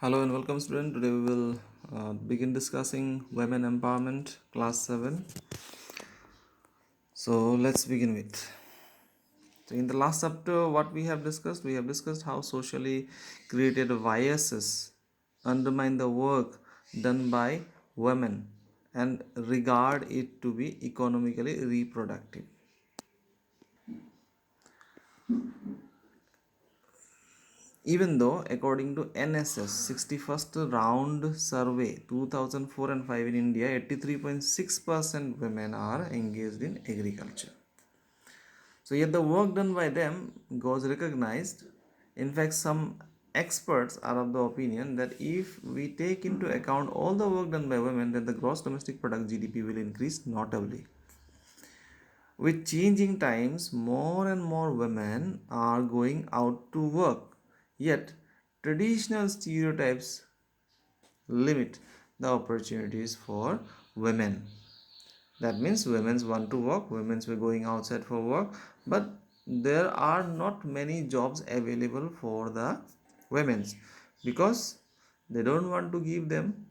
Hello and welcome, student. Today we will begin discussing women empowerment, class 7. So let's begin with. So in the last chapter, what we have discussed how socially created biases undermine the work done by women and regard it to be economically reproductive. Even though, according to NSS 61st round survey 2004 and 5 in India, 83.6% women are engaged in agriculture. So, yet the work done by them goes recognized. In fact, some experts are of the opinion that if we take into account all the work done by women, then the gross domestic product GDP will increase notably. With changing times, more and more women are going out to work. Yet, traditional stereotypes limit the opportunities for women. That means women want to work, women were going outside for work, but there are not many jobs available for the women because they don't want to give them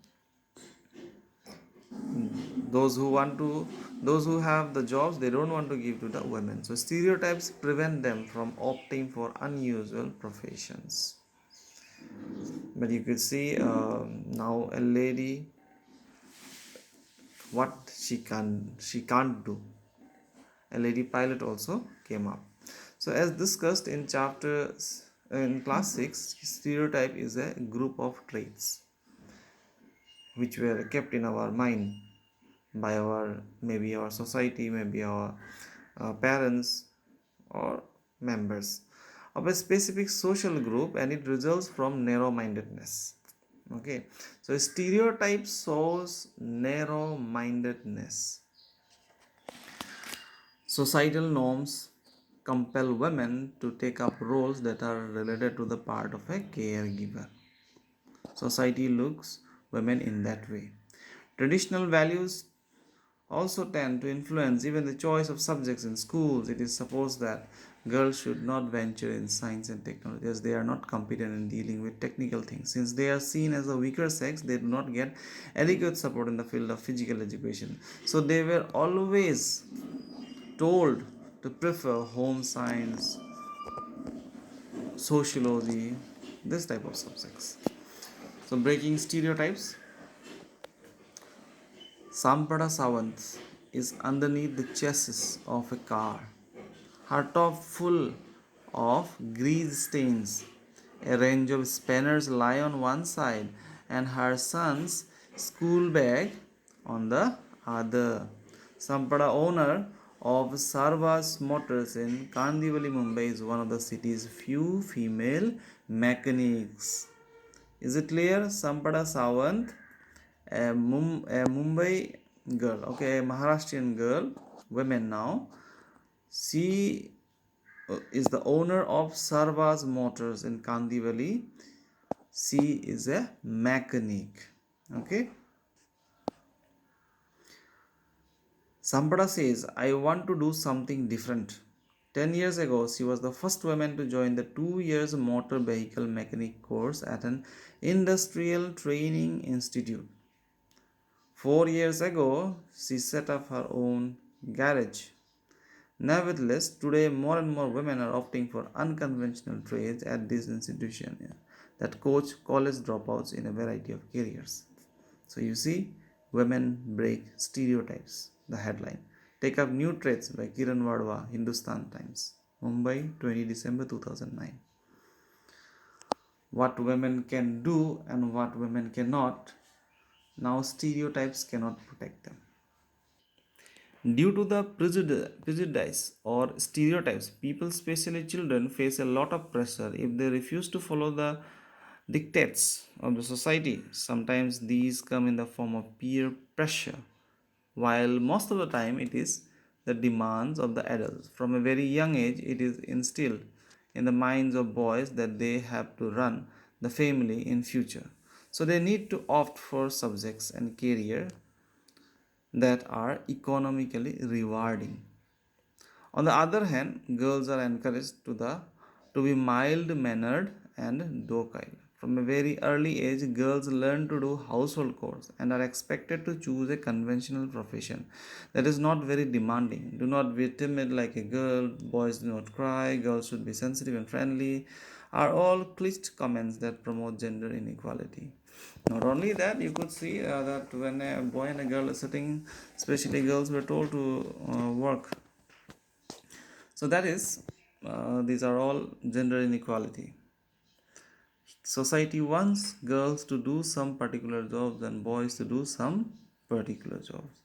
those who want to those who have the jobs, they don't want to give to the women. So stereotypes prevent them from opting for unusual professions. But you could see now a lady, what she can't do. A lady pilot also came up. So as discussed in chapter in class 6, stereotype is a group of traits which were kept in our mind by our, maybe our society, maybe our parents or members of a specific social group, and it results from narrow mindedness. Okay, so stereotype shows narrow mindedness. Societal norms compel women to take up roles that are related to the part of a caregiver. Society looks women in that way. Traditional values also tend to influence even the choice of subjects in schools. It is supposed that girls should not venture in science and technology as they are not competent in dealing with technical things. Since they are seen as the weaker sex, they do not get adequate support in the field of physical education. So they were always told to prefer home science, sociology, this type of subjects. So breaking stereotypes, Sampada Sawant is underneath the chassis of a car, her top full of grease stains. A range of spanners lie on one side, and her son's school bag on the other. Sampada, owner of Sarvas Motors in Kandivali, Mumbai, is one of the city's few female mechanics. Is it clear? Sampada Sawant, a Mumbai girl, okay, a Maharashtrian girl, women now. She is the owner of Sarvas Motors in Kandivali. She is a mechanic. Okay. Sampada says, I want to do something different. 10 years ago, she was the first woman to join the 2 years motor vehicle mechanic course at an industrial training institute. 4 years ago, she set up her own garage. Nevertheless, today more and more women are opting for unconventional trades at this institution that coach college dropouts in a variety of careers. So you see, women break stereotypes. The headline: Take up new trades by Kiran Wadhwa, Hindustan Times, Mumbai, 20 December 2009. What women can do and what women cannot. Now stereotypes cannot protect them. Due to the prejudice or stereotypes, people, especially children, face a lot of pressure if they refuse to follow the dictates of the society. Sometimes these come in the form of peer pressure, while most of the time it is the demands of the adults. From a very young age, it is instilled in the minds of boys that they have to run the family in future. So they need to opt for subjects and career that are economically rewarding. On the other hand, girls are encouraged to be mild mannered and docile. From a very early age, girls learn to do household chores and are expected to choose a conventional profession that is not very demanding. Do not be timid like a girl, boys do not cry, girls should be sensitive and friendly, are all cliched comments that promote gender inequality. Not only that, you could see that when a boy and a girl are sitting, especially girls were told to work. So that is, these are all gender inequality. Society wants girls to do some particular jobs and boys to do some particular jobs.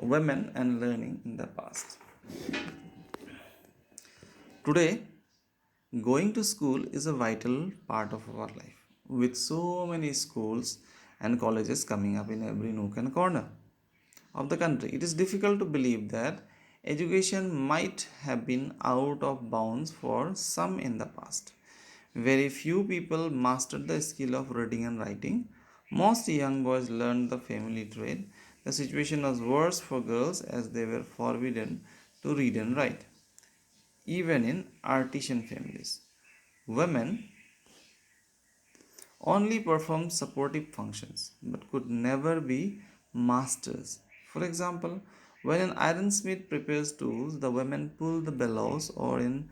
Women and learning in the past. Today, going to school is a vital part of our life, with so many schools and colleges coming up in every nook and corner of the country. It is difficult to believe that education might have been out of bounds for some in the past. Very few people mastered the skill of reading and writing. Most young boys learned the family trade. The situation was worse for girls as they were forbidden to read and write, even in artisan families. Women only performed supportive functions but could never be masters. For example, when an ironsmith prepares tools, the women pull the bellows, or in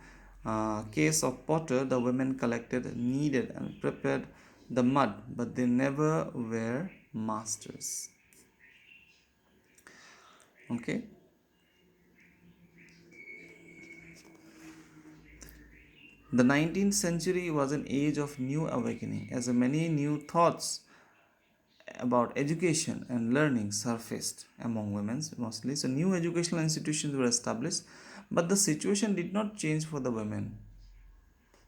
case of potter, the women collected, kneaded, and prepared the mud, but they never were masters. Okay. The 19th century was an age of new awakening, as many new thoughts about education and learning surfaced among women mostly. So, new educational institutions were established, but the situation did not change for the women.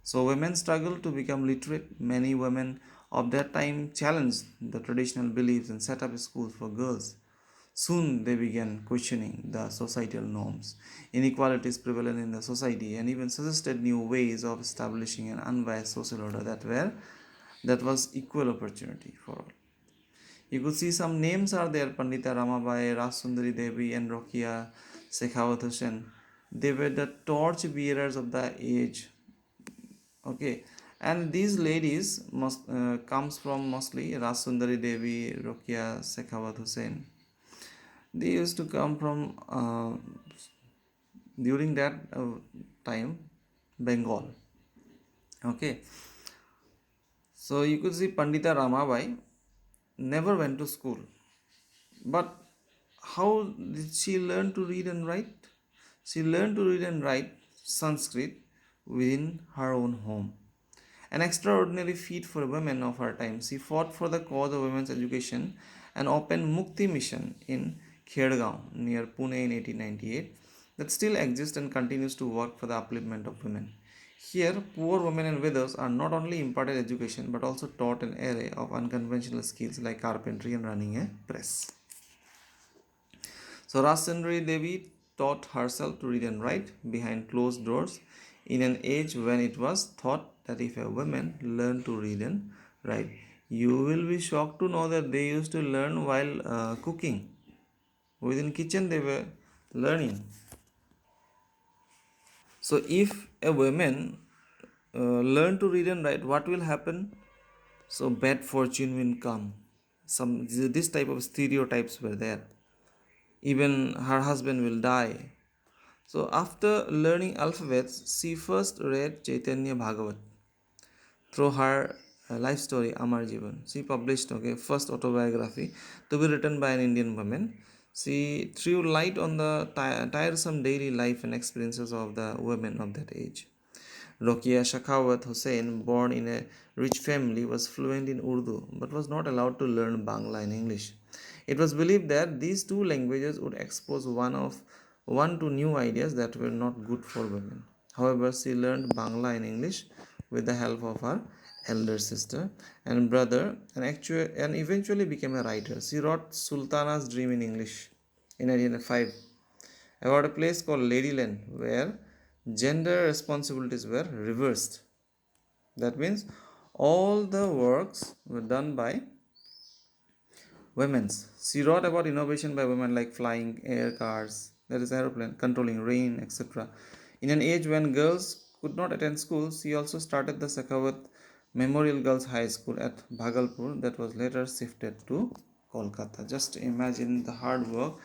So, women struggled to become literate. Many women of that time challenged the traditional beliefs and set up schools for girls. Soon they began questioning the societal norms, inequalities prevalent in the society, and even suggested new ways of establishing an unbiased social order that was equal opportunity for all. You could see some names are there: Pandita Ramabai, Rasundari Devi, and Rokia Sekhawat Hussain. They were the torch bearers of the age. Okay, and these ladies must comes from mostly Rasundari Devi, Rokia Sekhawat Hussain. They used to come from during that time Bengal. Okay, so you could see Pandita Ramabai never went to school. But how did she learn to read and write? She learned to read and write Sanskrit within her own home. An extraordinary feat for women of her time. She fought for the cause of women's education and opened Mukti Mission in Khergaon near Pune in 1898 that still exists and continues to work for the upliftment of women. Here, poor women and widows are not only imparted education but also taught an array of unconventional skills like carpentry and running a press. So Raschandri Devi taught herself to read and write behind closed doors in an age when it was thought that if a woman learned to read and write, you will be shocked to know that they used to learn while cooking. Within kitchen they were learning. So if a woman learn to read and write, what will happen? So bad fortune will come. Some this type of stereotypes were there. Even her husband will die. So after learning alphabets, she first read Chaitanya Bhagavat through her life story Amar Jivan. She published first autobiography to be written by an Indian woman. She threw light on the tiresome daily life and experiences of the women of that age. Rokia Shakawat Hussain, born in a rich family, was fluent in Urdu but was not allowed to learn Bangla and English. It was believed that these two languages would expose one to new ideas that were not good for women. However, she learned Bangla and English with the help of her elder sister and brother, and eventually became a writer. She wrote Sultana's Dream in English in 1905 about a place called Ladyland where gender responsibilities were reversed. That means all the works were done by women's. She wrote about innovation by women like flying air cars, that is aeroplane, controlling rain, etc. In an age when girls could not attend school, she also started the Sakhawat Memorial Girls High School at Bhagalpur that was later shifted to Kolkata. Just imagine the hard work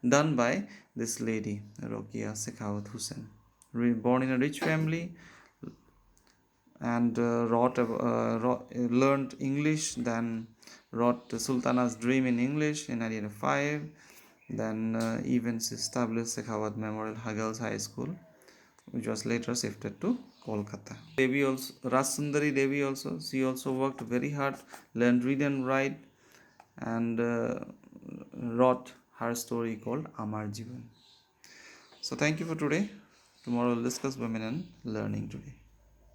done by this lady, Rokia Sekhawat Hussain. Born in a rich family and learned English, then wrote Sultana's Dream in English in 1905. Then even she established Sekhawat Memorial Girls High School, which was later shifted to Kolkata. Devi also, Rasundari Devi also, she also worked very hard, learned read and write, and wrote her story called Amar Jivan. So thank you for today. Tomorrow we'll discuss women and learning today.